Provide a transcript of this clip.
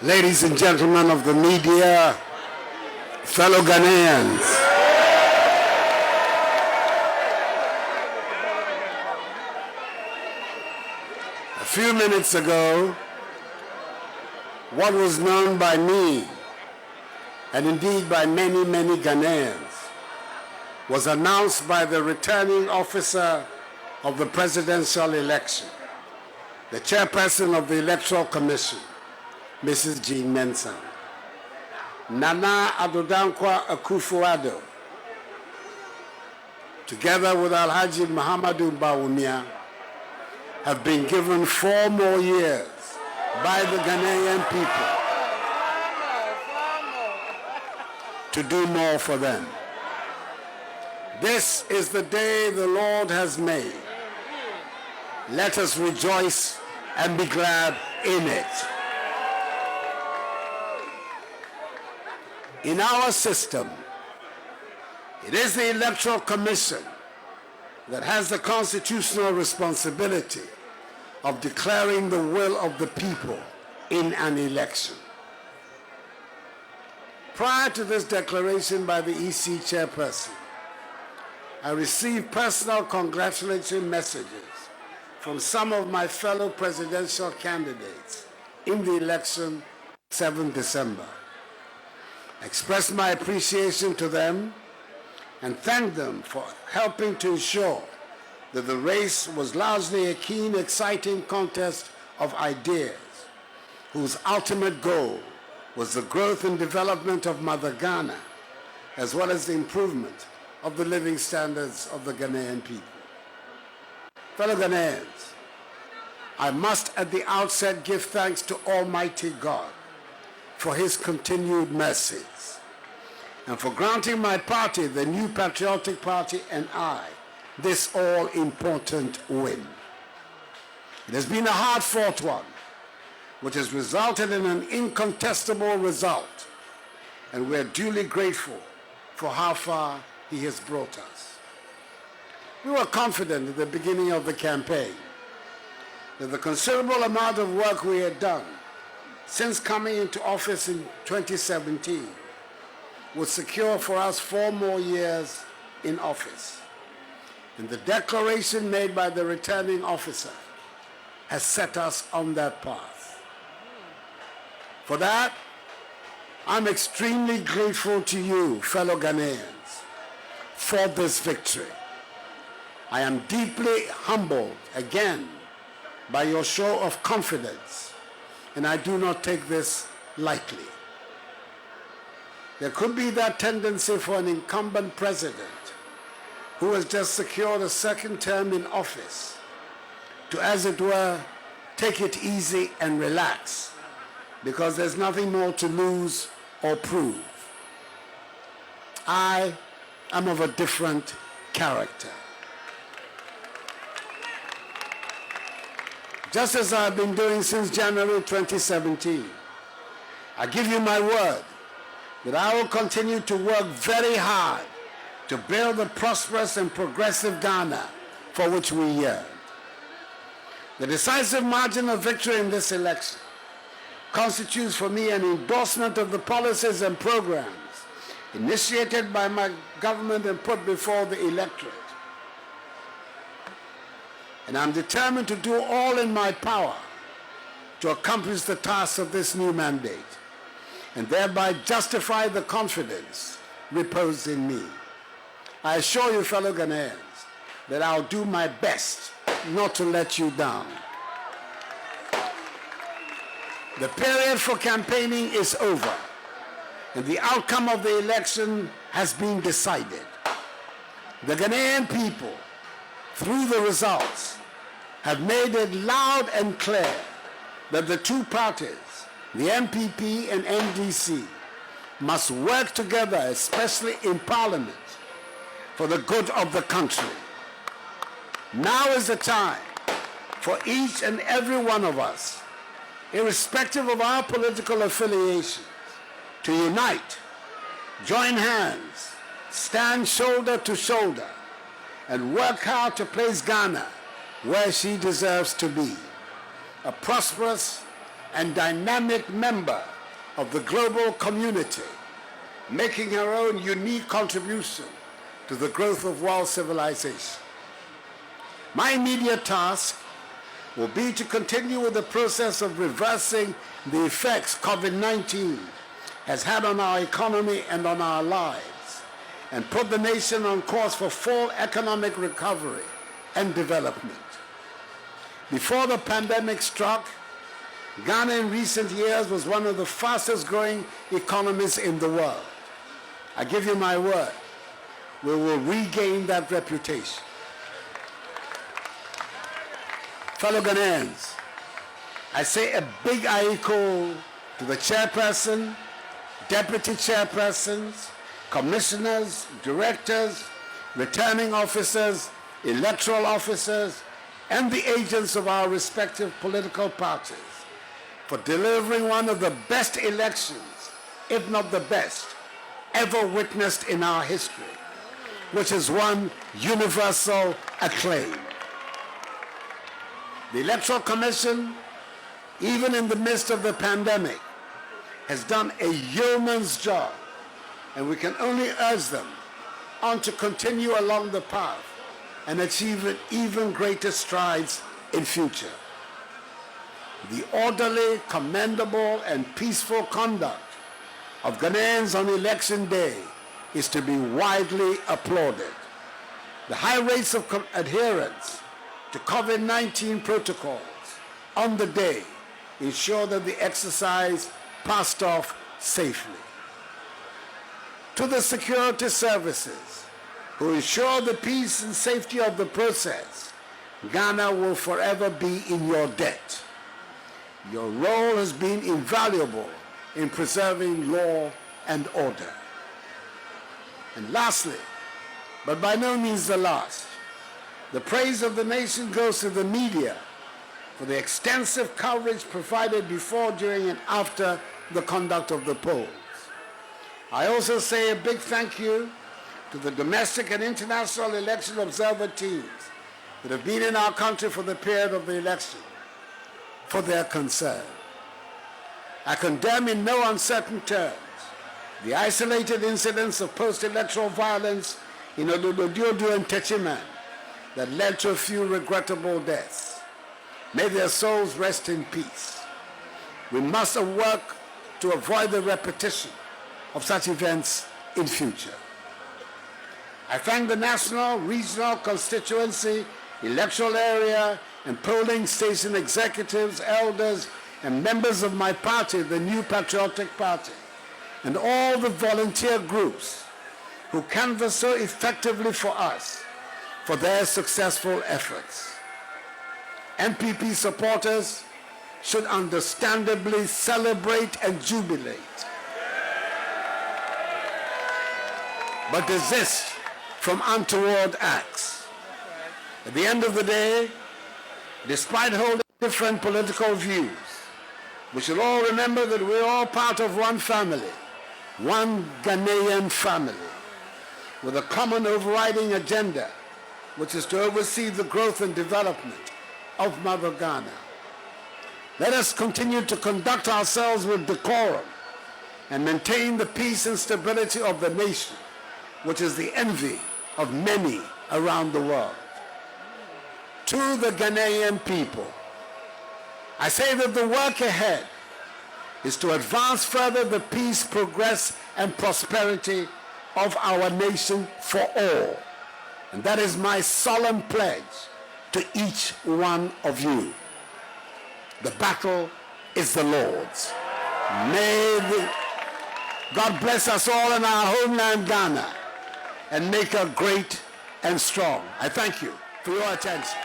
ladies and gentlemen of the media, fellow Ghanaians. A few minutes ago, what was known by me, and indeed by many, many Ghanaians, was announced by the returning officer of the presidential election, the chairperson of the Electoral Commission, Mrs. Jean Mensah. Nana Addo, together with Alhaji Muhammadu Bawumia, have been given 4 more years by the Ghanaian people to do more for them. This is the day the Lord has made. Let us rejoice and be glad in it. In our system, it is the Electoral Commission that has the constitutional responsibility of declaring the will of the people in an election. Prior to this declaration by the EC chairperson, I received personal congratulatory messages from some of my fellow presidential candidates in the election 7 December. I expressed my appreciation to them and thanked them for helping to ensure that the race was largely a keen, exciting contest of ideas whose ultimate goal was the growth and development of Mother Ghana, as well as the improvement of the living standards of the Ghanaian people. Fellow Ghanaians, I must at the outset give thanks to Almighty God for his continued mercies and for granting my party, the New Patriotic Party, and I, this all-important win. It has been a hard-fought one, which has resulted in an incontestable result, and we are duly grateful for how far he has brought us. We were confident at the beginning of the campaign that the considerable amount of work we had done since coming into office in 2017 would secure for us 4 more years in office. And the declaration made by the returning officer has set us on that path. For that, I'm extremely grateful to you, fellow Ghanaians, for this victory. I am deeply humbled again by your show of confidence, and I do not take this lightly. There could be that tendency for an incumbent president who has just secured a second term in office to, as it were, take it easy and relax because there's nothing more to lose or prove. I am of a different character. Just as I've been doing since January 2017, I give you my word that I will continue to work very hard to build the prosperous and progressive Ghana for which we yearn. The decisive margin of victory in this election constitutes for me an endorsement of the policies and programs initiated by my government and put before the electorate. And I'm determined to do all in my power to accomplish the task of this new mandate and thereby justify the confidence reposed in me. I assure you, fellow Ghanaians, that I'll do my best not to let you down. The period for campaigning is over, and the outcome of the election has been decided. The Ghanaian people, through the results, have made it loud and clear that the two parties, the MPP and NDC, must work together, especially in Parliament, for the good of the country. Now is the time for each and every one of us, irrespective of our political affiliations, to unite, join hands, stand shoulder to shoulder, and work hard to place Ghana where she deserves to be, a prosperous and dynamic member of the global community, making her own unique contribution to the growth of world civilization. My immediate task will be to continue with the process of reversing the effects COVID-19 has had on our economy and on our lives, and put the nation on course for full economic recovery and development. Before the pandemic struck, Ghana in recent years was one of the fastest growing economies in the world. I give you my word, we will regain that reputation. Fellow Ghanaians, I say a big aiko to the chairperson, deputy chairpersons, commissioners, directors, returning officers, electoral officers, and the agents of our respective political parties for delivering one of the best elections, if not the best, ever witnessed in our history, which has won universal acclaim. The Electoral Commission, even in the midst of the pandemic, has done a yeoman's job, and we can only urge them on to continue along the path and achieve even greater strides in future. The orderly, commendable, and peaceful conduct of Ghanaians on election day is to be widely applauded. The high rates of adherence to COVID-19 protocols on the day ensure that the exercise passed off safely. To the security services who ensure the peace and safety of the process, Ghana will forever be in your debt. Your role has been invaluable in preserving law and order. And lastly, but by no means the last, the praise of the nation goes to the media for the extensive coverage provided before, during, and after the conduct of the polls. I also say a big thank you to the domestic and international election observer teams that have been in our country for the period of the election for their concern. I condemn in no uncertain terms the isolated incidents of post-electoral violence in Olododiodo and Techiman that led to a few regrettable deaths. May their souls rest in peace. We must work to avoid the repetition of such events in future. I thank the national, regional, constituency, electoral area, and polling station executives, elders, and members of my party, the New Patriotic Party, and all the volunteer groups who canvass so effectively for us for their successful efforts. NPP supporters should understandably celebrate and jubilate, but desist from untoward acts. At the end of the day, despite holding different political views, we should all remember that we're all part of one family, one Ghanaian family, with a common overriding agenda, which is to oversee the growth and development of Mother Ghana. Let us continue to conduct ourselves with decorum and maintain the peace and stability of the nation, which is the envy of many around the world. To the Ghanaian people, I say that the work ahead is to advance further the peace, progress, and prosperity of our nation for all. And that is my solemn pledge to each one of you. The battle is the Lord's. May God bless us all in our homeland, Ghana, and make her great and strong. I thank you for your attention.